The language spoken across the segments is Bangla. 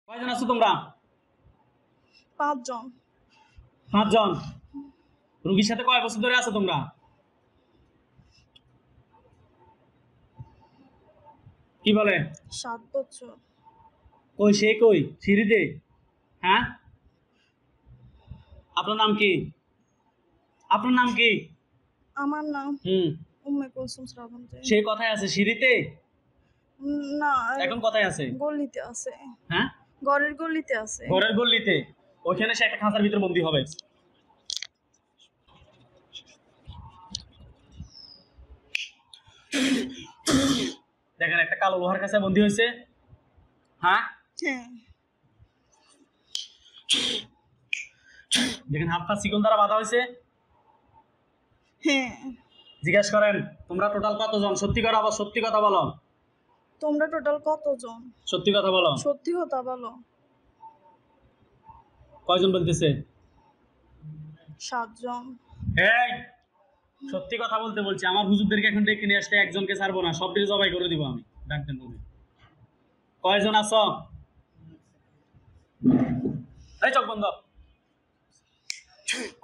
কয়জন আছো তোমরা? 5 জন। 5 জন। রোগীর সাথে কয় বছর ধরে আছো তোমরা? কি বলে? 7 বছর। কই সে কই? সিঁড়িতে? হ্যাঁ? আপনার নাম কি? আপনার নাম কি? আমার নাম হুম। উম্মে কুলসুম শ্রাবন্তী। সে কোথায় আছে? সিঁড়িতে? না, এখন কোথায় আছে? গলিতে আছে। হ্যাঁ? ঘরের গলিতে আছে। ঘরের গল্লিতে। ওইখানে সে একটা খাঁচার ভিতরে বন্দী হবে। দেখেন একটা কালো লোহার কাছে বন্দী হয়েছে। হ্যাঁ? হ্যাঁ। দেখেন হাত পা শিকল দ্বারা বাঁধা হয়েছে। হ্যাঁ। জিজ্ঞেস করেন তোমরা টোটাল কতজন? সত্যি কথা বলো, সত্যি কথা বলো। তোমরা টোটাল কতজন? সত্যি কথা বলো। সত্যি কথা বলো। কয়জন বলতেছে? 7 জন। এই সত্যি কথা বলতে বলছি। আমার হুজুরদেরকে এখন ডেকে নিয়ে আসলে একজনকে ছাড়বো না, সবটিকে জবাই করে দিব আমি। ডাকতেন তুমি। কয়জন আছো? এই চোখ বন্ধ।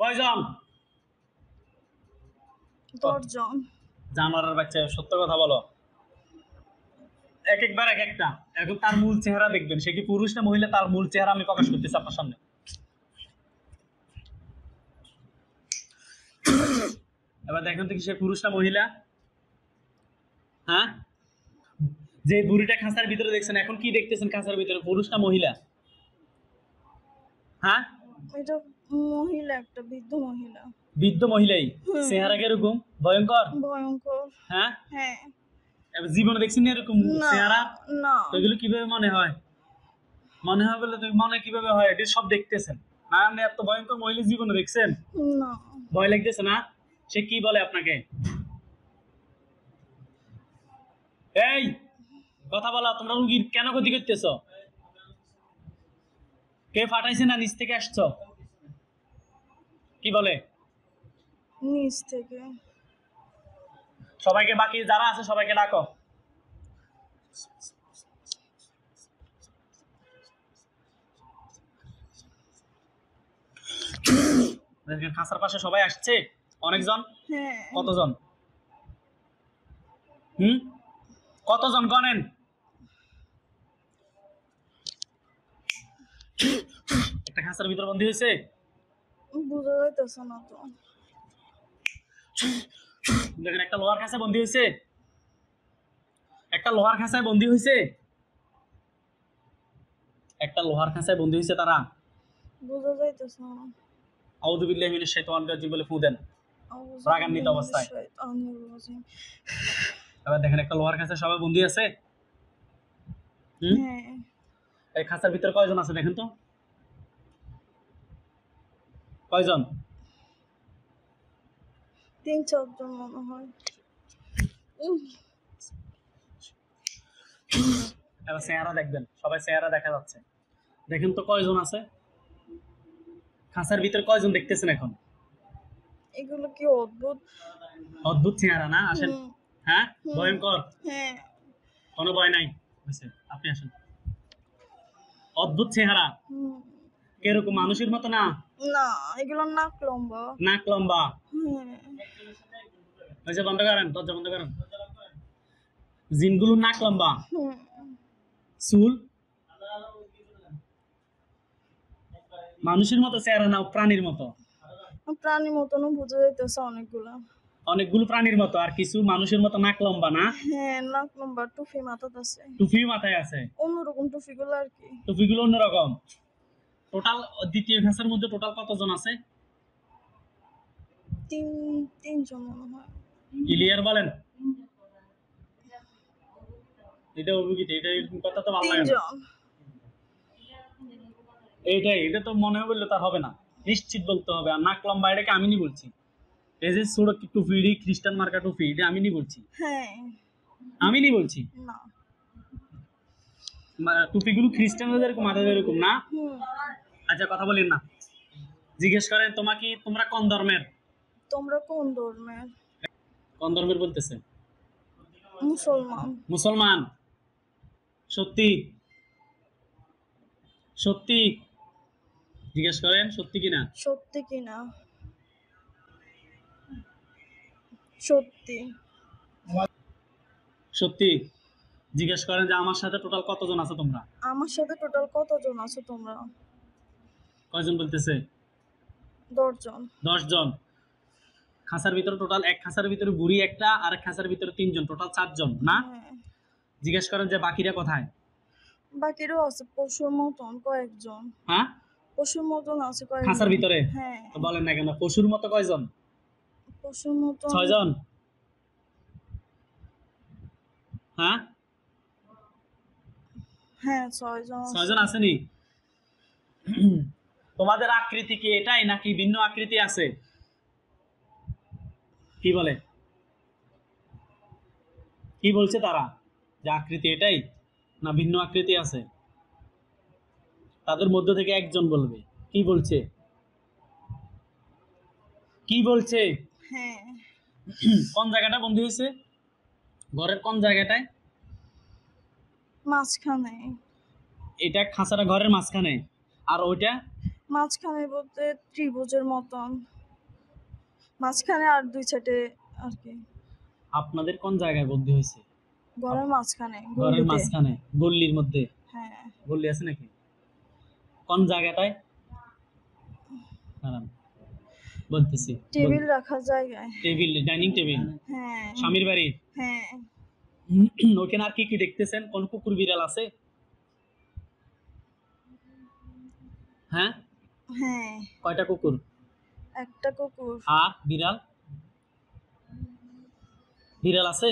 কয়জন? 10 জন। জানোয়ারের বাচ্চা, সত্য কথা বলো। এক একবার এক একটা। এখন তার মূল চেহারা দেখবেন, সে কি পুরুষ না মহিলা, তার মূল চেহারা আমি প্রকাশ করতেছি আপনার সামনে। এবার দেখেন তো কি সে পুরুষ না মহিলা? হ্যাঁ? যে বুড়িটা খাঁচার ভিতরে দেখছেন, এখন কি দেখতেছেন খাঁচার ভিতরে, পুরুষ না মহিলা? হ্যাঁ? এটা মহিলা, একটা বৃদ্ধ মহিলা। বৃদ্ধ মহিলাই। চেহারা কিরকম? ভয়ঙ্কর? ভয়ঙ্কর। হ্যাঁ? হ্যাঁ। এবার জীবনে দেখছেন না এরকম না। চেহারা? না। তো এগুলো কিভাবে মনে হয়? মনে হয় বলে তুমি মনে কিভাবে হয়? এটা সব দেখতেছেন। আর আপনি এত ভয়ঙ্কর মহিলা জীবনে দেখছেন? না। ভয় লাগতেছে না? সে কি বলে আপনাকে? এই কথা বলা, তোমরা রুগীর কেন ক্ষতি করতেছ? কে ফাটাইছে না নিচ থেকে আসছো? কি বলে? নিচ থেকে। সবাইকে, বাকি যারা আছে সবাইকে ডাকো। দেখেন খাঁচার পাশে সবাই আসছে অনেকজন। হ্যাঁ। কতজন? কতজন গণেন? একটা খাঁচার ভিতর বন্দী হয়েছে। বুঝা যাইতেছে না তো। দেখেন একটা লোহার খাঁচায় বন্দী হয়েছে। একটা লোহার খাঁচায় বন্দী হয়েছে। একটা লোহার খাঁচায় বন্দী হয়েছে তারা। বুঝা যাইতেছে না। আউযু বিল্লাহি মিনাশ শাইতানির রাজিম বলে ফু দেন রাগান্বিত অবস্থায়। এবার দেখেন একটা লোহার খাঁচায় সবাই বন্দী আছে। হ্যাঁ। এই খাঁচার ভিতরে কয়জন আছে দেখেন তো? কয়জন? 3-4 জন মনে হয়। এবার চেহারা দেখবেন, সবাই চেহারা দেখা যাচ্ছে। দেখেন তো কয়জন আছে খাঁচার ভিতরে, কয়জন দেখতেছেন এখন? এগুলো কি অদ্ভুত। অদ্ভুত চেহারা না? আসেন। হ্যাঁ? ভয়ঙ্কর? হ্যাঁ। কোনো ভয় নাই। হয়েছে, আপনি আসেন। অদ্ভুত চেহারা। কিরকম? মানুষের মতো না? না, এগুলো নাক লম্বা। নাক লম্বা। হ্যাঁ। হয়েছে, বন্ধ করেন, দরজা বন্ধ করেন। জিনগুলো নাক লম্বা। চুল মানুষের মতো চেহারা না, প্রাণীর মতো? প্রাণীর মতনও বোঝা যাইতেছে অনেকগুলা। অনেকগুলো প্রাণীর মতো, আর কিছু মানুষের মতো নাক লম্বা না? হ্যাঁ, নাক লম্বা, টুপি মাথাতে আছে। টুপি মাথায় আছে। অন্যরকম টুপিগুলো আর কি। টুপিগুলো অন্যরকম। টোটাল দ্বিতীয় খাঁচার মধ্যে টোটাল কতজন আছে? 3 জন মনে হয়। ক্লিয়ার বলেন। এটা অভিজ্ঞতা, এটা এরকম কথা তো ভালো লাগে 3 না। জন। এটা তো মনে বললে তার হবে না, নিশ্চিত বলতে হবে। আর নাক লম্বা এটাকে আমি নি বলছি। এই যে ছোট টুপি, খ্রিস্টান মার্কা টুপি, এটা আমি নি বলছি। হ্যাঁ। আমি নি বলছি। না। টুপিগুলো খ্রিস্টানদের এরকম, মাথায় এরকম না? আচ্ছা কথা বলেন না। জিজ্ঞেস করেন তোমরা কোন ধর্মের? তোমরা কোন ধর্মের? কোন ধর্মের বলতেছে? মুসলমান। মুসলমান? সত্যি? সত্যি জিজ্ঞেস করেন সত্যি কিনা। সত্যি কিনা? সত্যি। সত্যি জিজ্ঞেস করেন যে আমার সাথে টোটাল কতজন আছো তোমরা? আমার সাথে টোটাল কতজন আছো তোমরা? কয়জন বলতেছে? 10 জন। 10 জন। খাঁচার ভিতরে টোটাল এক খাঁচার ভিতরে বুড়ি একটা, আর এক খাঁচার ভিতরে 3 জন, টোটাল 4 জন না? হ্যাঁ। জিজ্ঞেস করেন যে বাকিরা কোথায়? বাকিরও আছে পশুর মতন কয়েকজন। হ্যাঁ, পশুর মতন আছে কয়েকজন। খাঁচার ভিতরে? হ্যাঁ। তো বলেন না কেন, পশুর মতো কয়জন? পশুর মতন 6 জন। হ্যাঁ, হ্যাঁ 6 জন 6 জন আসেনি? তোমাদের আকৃতি কি এটাই নাকি ভিন্ন আকৃতি আছে? কি বলে, কি বলছে তারা, যে আকৃতি এটাই না ভিন্ন আকৃতি আছে? তাদের মধ্য থেকে একজন বলবে কি বলছে, কি বলছে। হ্যাঁ। কোন জায়গাটা বন্ধ হয়েছে, ঘরের কোন জায়গাটায়? মাঝখানে। এটা খাঁচাটা ঘরের মাঝখানে, আর ওইটা? মাঝখানে বলতে ত্রিভুজের মতন, মাঝখানে আর 2 সাইডে আর কি। আপনাদের কোন জায়গায় বন্ধ হয়েছে? ঘরের মাঝখানে, ঘরের গলিতে। মাঝখানে, গল্লির মধ্যে? হ্যাঁ। গল্লি আছে নাকি? কোন জায়গাটায়? দাঁড়ান, বলতেছি। টেবিল রাখার জায়গায়। Table, dining table? হ্যাঁ। স্বামীর বাড়ি? হ্যাঁ। ওখানে আর কি কি দেখতেছেন? কোন কুকুর বিড়াল আছে? হ্যাঁ, হ্যাঁ। কয়টা কুকুর? একটা কুকুর। আর বিড়াল? বিড়াল আছে?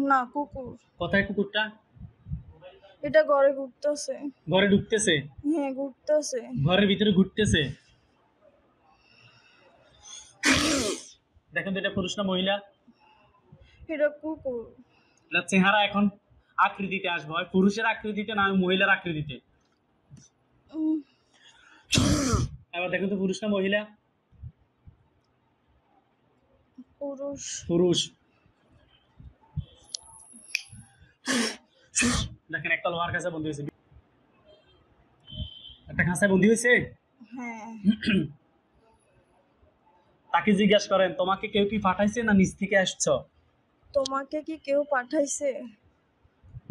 না, কুকুর। কোথায় কুকুরটা? এটা ঘরে ঘুরতেছে। ঘরে ঢুকতেছে? হ্যাঁ ঘুরতেছে। ঘরের ভিতরে ঘুরতেছে? দেখেন তো এটা পুরুষ না মহিলা? এটা কুকুর। এটা চেহারা এখন আকৃতিতে আসবে, হয় পুরুষের আকৃতিতে না মহিলার আকৃতিতে। উম, এবার দেখেন তো পুরুষ না মহিলা? পুরুষ। পুরুষ। দেখেন একটা লোহার কাছে বন্দী হয়েছে, একটা খাঁচায় বন্দী হয়েছে। হ্যাঁ। তাকে জিজ্ঞেস করেন তোমাকে কেউ কি পাঠাইছে না নিজ থেকে আসছো? তোমাকে কি কেউ পাঠাইছে?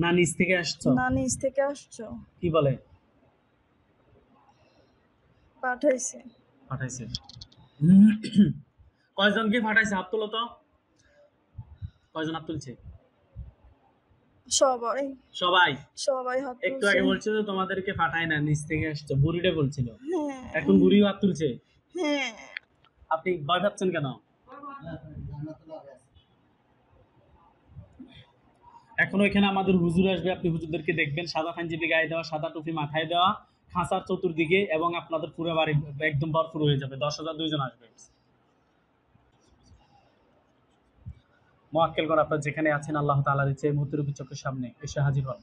না নিজ থেকে আসছো? না নিজ থেকে আসছো? কি বলে? পাঠাইছে। পাঠাইছে। কয়জনকে পাঠাইছে? হাত তুলো তো, কয়জন হাত তুলছে? সবাই। সবাই? সবাই হাত একটু তুলছে। আগে বলছিল তোমাদেরকে পাঠায় না, নিজ থেকে আসছো, বুড়িটা বলছিল। হ্যাঁ। এখন বুড়িও হাত তুলছে। হ্যাঁ। আপনি ভয় পাচ্ছেন কেন? এখন ওইখানে আমাদের হুজুর আসবে, আপনি হুজুরদেরকে দেখবেন, সাদা পাঞ্জাবি গায়ে দেওয়া, সাদা টুপি মাথায় দেওয়া, খাঁচার চতুর্দিকে, এবং আপনাদের পুরো বাড়ি একদম ভরপুর হয়ে যাবে। 10,000 দুইজন আসবে। মোয়াক্কেলগণ আপনারা যেখানে আছেন, আল্লাহ তাআলার ইচ্ছে মুহূর্তের চোখের সামনে এসে হাজির হন।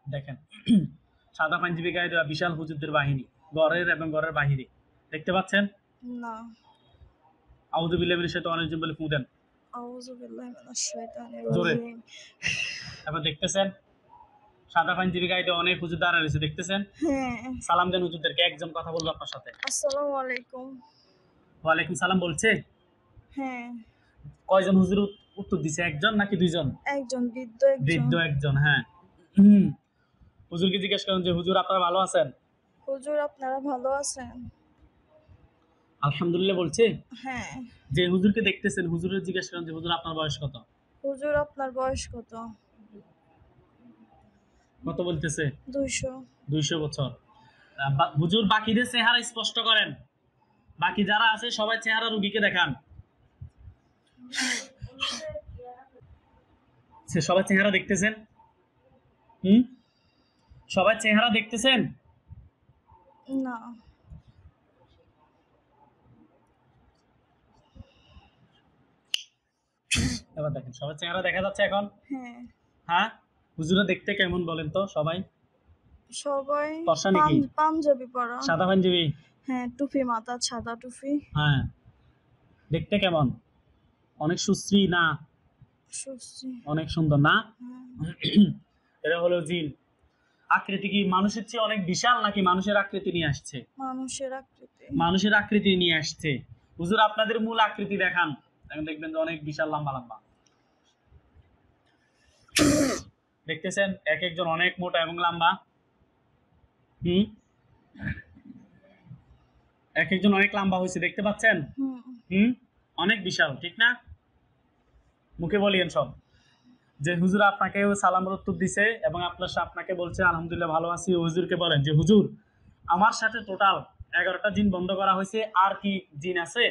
দেখেন সাদা পাঞ্জাবি গায়ে দেওয়া বিশাল হুজুরদের বাহিনী, ঘরের এবং ঘরের বাহিরে। দেখতে পাচ্ছেন? না। আউযু বিল্লাহি মিনাশ শাইতানির রাজিম বলে ফু দেন আউযু বিল্লাহি মিনাশ শাইতানির জোরে। রাজিম। এবার দেখতেছেন সাদা পাঞ্জাবি গায়ে দেওয়া অনেক হুজুর দাঁড়ায় রয়েছে, দেখতেছেন? হ্যাঁ। সালাম দেন হুজুরদেরকে, একজন কথা বলবো আপনার সাথে। আসসালামু আলাইকুম। ওয়ালাইকুম সালাম বলছে। হ্যাঁ। কয়জন হুজুর উত্তর দিছে, একজন নাকি দুইজন? একজন বৃদ্ধ একজন। বৃদ্ধ একজন। হ্যাঁ, হুজুরকে জিজ্ঞেস করেন যে হুজুর আপনারা ভালো আছেন? হুজুর আপনারা ভালো আছেন? আলহামদুলিল্লাহ বলছে। হ্যাঁ। যে হুজুরকে দেখতেছেন হুজুরের জিজ্ঞেস করেন যে হুজুর আপনার বয়স কত? হুজুর আপনার বয়স কত? কত বলতেছে? 200। 200 বছর। হুজুর বাকিদের চেহারা স্পষ্ট করেন, বাকি যারা আছে সবাই চেহারা রুগীকে দেখান। সবাই চেহারা দেখতেছেন? সবাই চেহারা দেখতেছেন? না। এবার দেখেন সবার চেহারা দেখা যাচ্ছে এখন? হ্যাঁ। হ্যাঁ, হুজুরা দেখতে কেমন বলেন তো সবাই? সবাই ফর্সা নাকি? পাঞ্জাবি পরা। সাদা পাঞ্জাবি? হ্যাঁ, টুপি মাথা, সাদা টুপি। হ্যাঁ, দেখতে কেমন? অনেক সুশ্রী না? সুশ্রী। অনেক সুন্দর না? হ্যাঁ। এরা হলো জিন। আকৃতি কি মানুষের চেয়ে অনেক বিশাল নাকি মানুষের আকৃতি নিয়ে আসছে? মানুষের আকৃতি। মানুষের আকৃতি নিয়ে আসছে। হুজুর আপনাদের মূল আকৃতি দেখান, এখন দেখবেন যে অনেক বিশাল লম্বা লম্বা দেখতেছেন, এক একজন অনেক মোটা এবং লম্বা। হুম, এক একজন অনেক লম্বা হয়েছে, দেখতে পাচ্ছেন? হুম। হুম, অনেক বিশাল, ঠিক না? মুখে বলিয়েন সব যে হুজুর আপনাকে সালামের উত্তর দিছে এবং আপনাকে বলছে আলহামদুলিল্লাহ ভালো আছি। হুজুরকে বলেন যে হুজুর আমার সাথে টোটাল 11টা জিন বন্ধ করা হয়েছে, আর কি জিন আছে?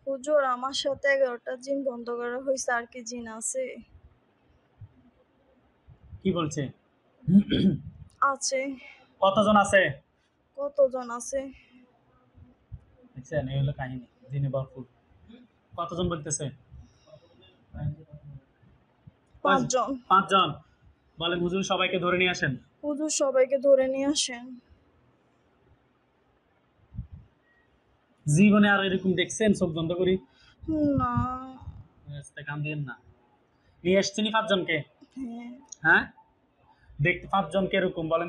হুজুর আমার সাথে 11টা জিন বন্ধ করা হয়েছে, আর কি জিন আছে? কি বলছে? আছে। কতজন আছে? কতজন আছে? দেখছেন, এই হলো কাহিনী, জিনে ভরপুর। কতজন বলতেছে? 5 জন। 5 জন। বলেন হুজুর সবাইকে ধরে নিয়ে আসেন। হুজুর সবাইকে ধরে নিয়ে আসেন। জীবনে আর এরকম দেখছেন চোখ বন্ধ করি? না। কান দিয়েন না। নিয়ে আসছেনি 5 জনকে। হ্যাঁ। হ্যাঁ, দেখতে 5 জনকে এরকম, বলেন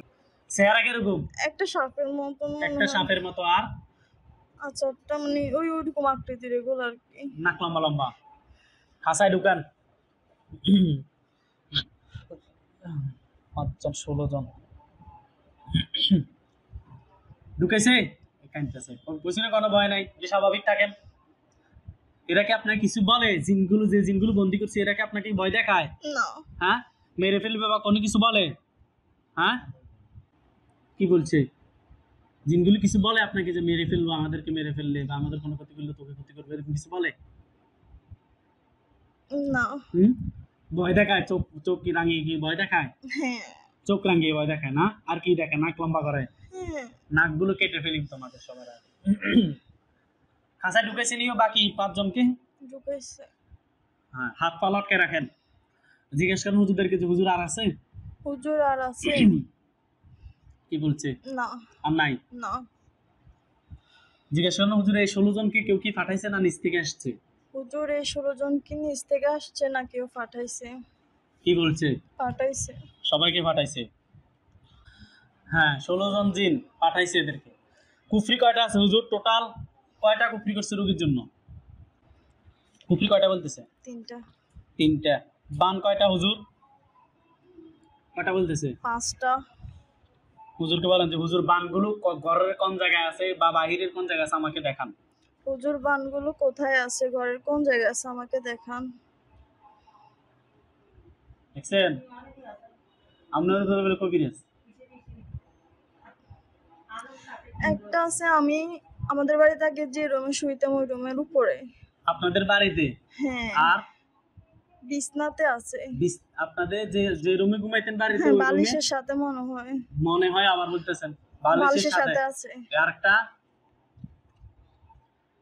চেহারা কিরকম? একটা সাপের মতো মনে একটা হয়। সাপের মতো, আর আচারটা মানে ওইরকম আকৃতির, এগুলো আর কি। নাক লম্বা লম্বা। খাসায় ঢুকান। 5 জন 16 জন ঢুকেছে। কাঁদতেছে, বুঝি না, কোনো ভয় নাই, যে স্বাভাবিক থাকেন। এরা কি আপনাকে কিছু বলে? জিনগুলো, যে জিনগুলো বন্দি করছে, এরা কি আপনাকে ভয় দেখায়? না। হ্যাঁ, মেরে ফেলবে বা কোনো কিছু বলে? হ্যাঁ, কি বলছে? জিনগুলো কিছু বলে আপনাকে যে মেরে ফেলবো, আমাদেরকে মেরে ফেললে বা আমাদের কোনো ক্ষতি করলে তোকে ক্ষতি করবে, এরকম কিছু বলে? না। হুম, ভয় দেখায়? চোখ চোখ কি রাঙিয়ে কি ভয় দেখায়? হ্যাঁ। চোখ রাঙিয়ে ভয় দেখায় না? আর কি দেখায়? নাক লম্বা করে। হ্যাঁ। নাকগুলো কেটে ফেলিম তোমাদের সবার আগে। খাঁচায় ঢুকেছে নিও বাকি 5 জনকে। ঢুকাইছে। হ্যাঁ, হাত পা লটকে রাখেন। জিজ্ঞেস করেন হুজুরদেরকে যে হুজুর আর আছে? হুজুর আর আছে? কি বলছে? না। আর নাই। না। জিজ্ঞেস করেন হুজুর এই 16 জনকে কেউ কি পাঠাইছে না নিচ থেকে আসছে? হুজুর এই 16 জন কি নিচ থেকে আসছে না কেউ পাঠাইছে? কি বলছে? পাঠাইছে। সবাইকে পাঠাইছে। হ্যাঁ, 16 জন জিন পাঠাইছে এদেরকে। কুফরি কয়টা আছে হুজুর? টোটাল কয়টা কুফরি করছে রোগীর জন্য? কুফরি কয়টা বলতেছে? 3টা। 3টা। বান কয়টা হুজুর? কয়টা বলতেছে? 5টা। হুজুরকে বলেন যে হুজুর বানগুলো ঘরের কোন জায়গায় আছে বা বাহিরের কোন জায়গায় আছে আমাকে দেখান। হুজুর বানগুলো কোথায় আছে, ঘরের কোন জায়গায় আছে আমাকে দেখান। দেখছেন, আপনারা তো বলে কবিরাজ। একটা আছে, আমি আমাদের বাড়িতে আগে যে রুমে শুইতাম ওই রুমের উপরে। আপনাদের বাড়িতে? হ্যাঁ। আর বিছনাতে আছে। আপনাদের যে যে রুমে ঘুমাইতেন বাড়িতে, হ্যাঁ, ওই রুমে? বালিশের সাথে মনে হয়। মনে হয়, আবার বলতেছেন বালিশের সাথে আছে। আর একটা?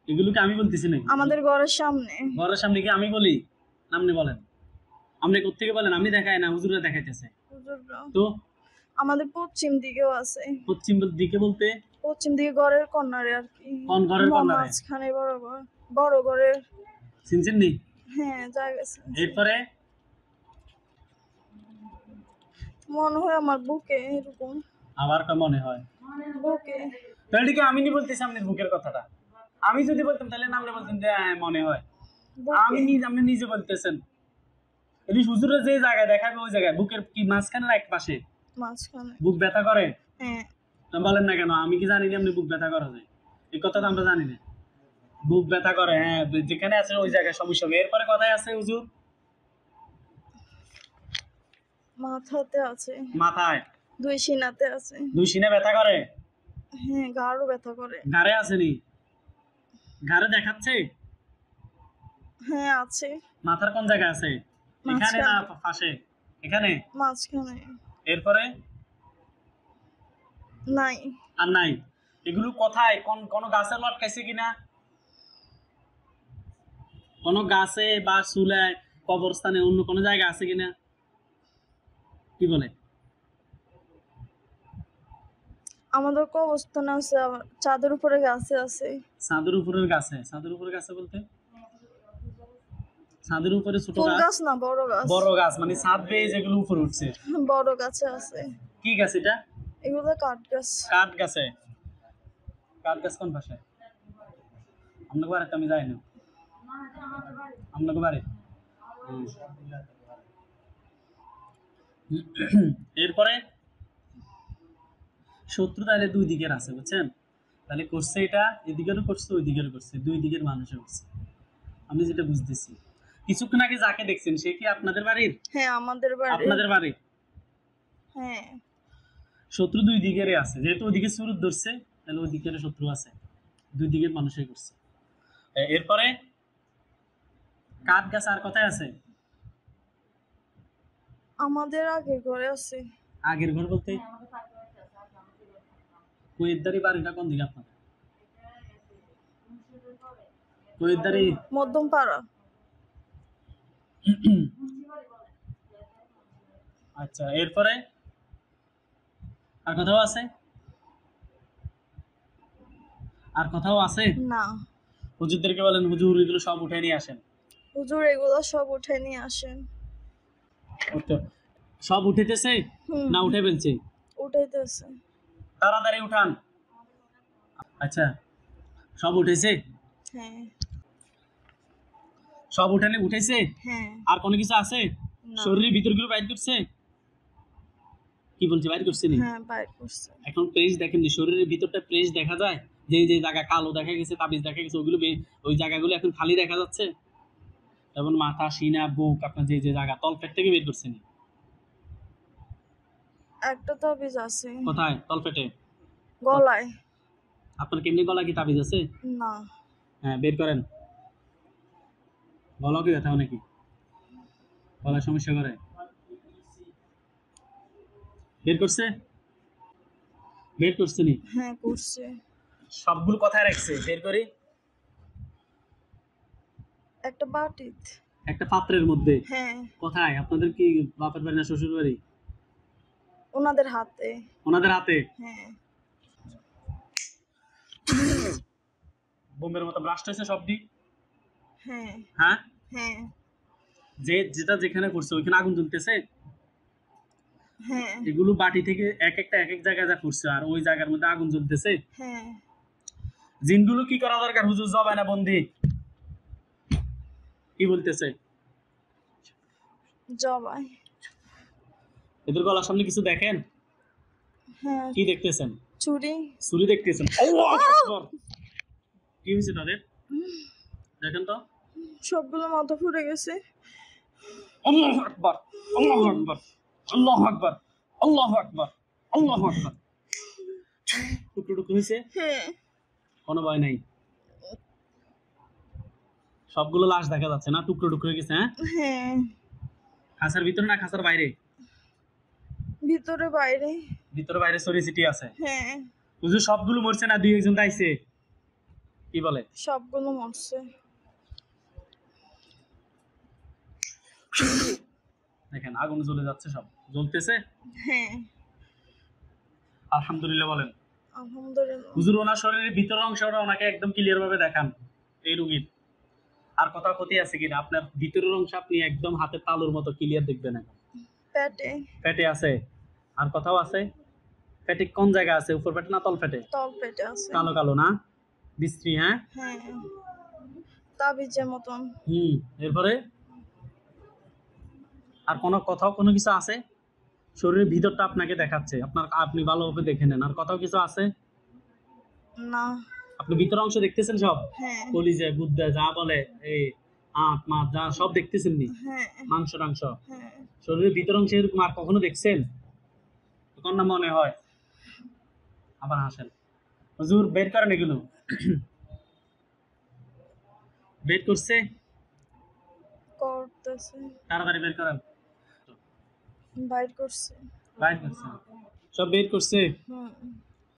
এগুলো কি আমি বলতেছি নাকি? আমাদের ঘরের সামনে। ঘরের সামনে কি আমি বলি? আপনি বলেন। আপনি কোত্থেকে বলেন? আমি দেখাই না, হুজুরে দেখাইতেছে। হুজুররা তো আমাদের পশ্চিম দিকেও আছে। পশ্চিম দিকে বলতে? পশ্চিম দিকে ঘরের কর্নারে আর কি। কোন ঘরের কর্নারে? মাঝখানে বড় ঘর, বড় ঘরের। চিনছেন নি? হ্যাঁ, জায়গা আছে। এরপরে মনে হয় আমার বুকে এরকম। আবার কা মনে হয় বুকে। তাহলে কি আমি নি বলতেছি আপনার বুকের কথাটা? আমি যদি বলতাম তাহলে নামলে বলতেন যে হ্যাঁ মনে হয়। আমি আপনি নিজে বলতেছেন। এই হুজুরে যে জায়গায় দেখাবে ওই জায়গায় বুকের কি মাঝখানে না এক পাশে? মাঝখানে। বুক ব্যথা করে? হ্যাঁ। বলেন না কেন? আমি কি জানি না আপনি বুক ব্যথা করা যায়? এই কথা তো আমরা জানি না। বুক ব্যথা করে, হ্যাঁ, যেখানে আছে ওই জায়গায় সমস্যা হবে। এরপরে কথায় আছে হুজুর? মাথাতে আছে। মাথায়? 2 সিনাতে আছে। 2 সিনে ব্যথা করে? হ্যাঁ, ঘাড়ও ব্যথা করে। ঘাড়ে আসেনি? ঘাড়ে দেখাচ্ছে? হ্যাঁ, আছে। মাথার কোন জায়গায় আছে? এখানে না পাশে? এখানে? মাঝখানে। এরপরে? নাই। আর নাই? এগুলো কোথায়? কোন গাছে লটকাইছে কিনা? কোন গাছে বা চুলায়, কবরস্থানে, অন্য কোন জায়গা আছে কিনা? কি বলে? আমাদের কবরস্থানে আছে, আবার চাঁদের উপরে গাছে আছে। ছাদের উপরের গাছে? ছাদের উপরে গাছে বলতে? ছাদের উপরে ছোট ফুল গাছ? গাছ না, বড় গাছ। বড় গাছ মানে ছাদ বেয়ে যেগুলো উপরে উঠছে। বড় গাছে আছে। কি গাছ এটা? এগুলো কাঠ গাছ। কাঠ গাছে। কাঠ গাছ কোন পাশে? আপনাকে বাড়িতে আমি যাই না। আপনাকে বাড়ি। এরপরে শত্রু তাহলে দুই দিকের আছে, বুঝছেন? তাহলে করছে এটা, এদিকেরও করছে ওই দিকেরও করছে, দুই দিকের মানুষও করছে। আমি যেটা বুঝতেছি, কিছুক্ষণ আগে যাকে দেখছেন সে কি আপনাদের বাড়ির? হ্যাঁ, আমাদের বাড়ি। আপনাদের বাড়ির। হ্যাঁ। শত্রু দুই দিকেরই আছে, যেহেতু ওদিকে সুরত ধরছে তাহলে ওই দিকের শত্রু আছে, দুই দিকের মানুষই করছে। এরপরে কাঠ গাছ আর কোথায় আছে? আমাদের আগের ঘরে আছে। আগের ঘর বলতে কোয়েদারি বাড়িটা কোন দিকে আপনার? কোয়েদারি মধ্যম পাড়া। আচ্ছা, এরপরে আর কোথাও আছে? আর কোথাও আছে? না। হুজুরদেরকে বলেন হুজুর এগুলো সব উঠে নিয়ে আসেন। হুজুর এগুলো সব উঠে নিয়ে আসেন। তো সব উঠেতেছে হুম। না উঠে ফেলছে? উঠাইতেছে। তাড়াতাড়ি উঠান। আচ্ছা, সব উঠেছে? হ্যাঁ। সব উঠানে উঠেছে? হ্যাঁ। আর কোনো কিছু আছে? না। শরীরের ভিতরগুলো বাইর করছে? কি বলছে বাইর করছে নি? হ্যাঁ, বাইর করছে। এখন প্রেস দেখেন নি, শরীরের ভিতরটা প্রেস দেখা যায়? যে যে জায়গা কালো দেখা গেছে, তাবিজ দেখা গেছে, ওইগুলো ওই জায়গাগুলো এখন খালি দেখা যাচ্ছে। যেমন মাথা, সিনা, বুক, আপনার যে যে জায়গা তলপেট থেকে বের করছে নি? একটা তাবিজ আছে। কোথায়? তলপেটে? গলায়। আপনার কেমনি গলা কি তাবিজ আছে? না। হ্যাঁ, বের করেন। গলা কি ব্যথা নাকি? গলার সমস্যা করে? বের করছে? বের করছে নি? হ্যাঁ, করছে। সবগুলো কথায় রাখছে, বের করি। একটা বাটিত। একটা পাত্রের মধ্যে? হ্যাঁ। কোথায়? আপনাদের কি বাপের বাড়ি না শ্বশুর বাড়ি? ওনাদের হাতে। ওনাদের হাতে? হ্যাঁ। বোমের মতো ব্লাস্ট হয়েছে সবটি? হ্যাঁ। হ্যাঁ, হ্যাঁ। যেটা যেখানে করছে ওইখানে আগুন জ্বলতেছে? হ্যাঁ। এগুলো বাটি থেকে এক একটা এক এক জায়গায় যা করছে আর ওই জায়গার মধ্যে আগুন জ্বলতেছে। হ্যাঁ। জিনগুলো কি করা দরকার হুজুর? জবাই না বন্দি? কি বলতেছে? জবাই। এদের গলার সামনে কিছু দেখেন? হ্যাঁ। কি দেখতেছেন? চুরি। ছুরি দেখতেছেন? আল্লাহু আকবার! কি হয়েছে তাদের? দেখেন তো। সবগুলো মাথা ফুটে গেছে। আল্লাহু আকবার! আল্লাহু আকবার! আল্লাহু আকবার! আল্লাহু আকবার! আল্লাহু আকবার! টুকরো টুকরো হয়েছে? হ্যাঁ। কোনো ভয় নাই। সবগুলো লাশ দেখা যাচ্ছে না? টুকরো টুকরো হয়ে গেছে? হ্যাঁ, হ্যাঁ। খাঁচার ভিতরে না খাঁচার বাইরে? ভিতরে বাইরে। ভিতরে বাইরে ছড়িয়ে ছিটিয়ে আছে। হ্যাঁ। হুজুর সবগুলো মরছে না দুই একজন দাইছে? কি বলে? সবগুলো মরছে। দেখেন আগুন জ্বলে যাচ্ছে, সব জ্বলতেছে। হ্যাঁ। আলহামদুলিল্লাহ বলেন। আলহামদুলিল্লাহ। হুজুর ওনার শরীরের ভিতরের অংশটা ওনাকে একদম ক্লিয়ার ভাবে দেখান এই রোগীর। আর কথা ক্ষতি আছে কিনা? আপনার ভিতরের অংশ আপনি একদম হাতের তালুর মতো ক্লিয়ার দেখবেন এখন। পেটে। পেটে আছে? আর কোথাও আছে? পেটে কোন জায়গা আছে? উপর পেটে না তল পেটে? তল পেটে আছে। কালো কালো না বিশ্রী? হ্যাঁ। হ্যাঁ। তাবিজের মতন। এরপরে আর কোনো কোথাও কোনো কিছু আছে? শরীরের ভিতরটা আপনাকে দেখাচ্ছে, আপনি ভালোভাবে দেখে নেন। আর কোথাও কিছু আছে? না। আপনি ভিতর অংশ দেখতেছেন সব? হ্যাঁ। কলিজা গুদ্দা যা বলে এই আঁত মাত যা সব দেখতেছেন নি? হ্যাঁ। মাংস টাংস হ্যাঁ। শরীরের ভিতর অংশ এরকম আর কখনো দেখছেন? তখন না মনে হয়। আবার হাসেন। হুজুর বের করেন এগুলো। বের করছে? করতেছে। তাড়াতাড়ি বের করেন। বাইর করছে। বাইর করছে? সব বের করছে? হুম।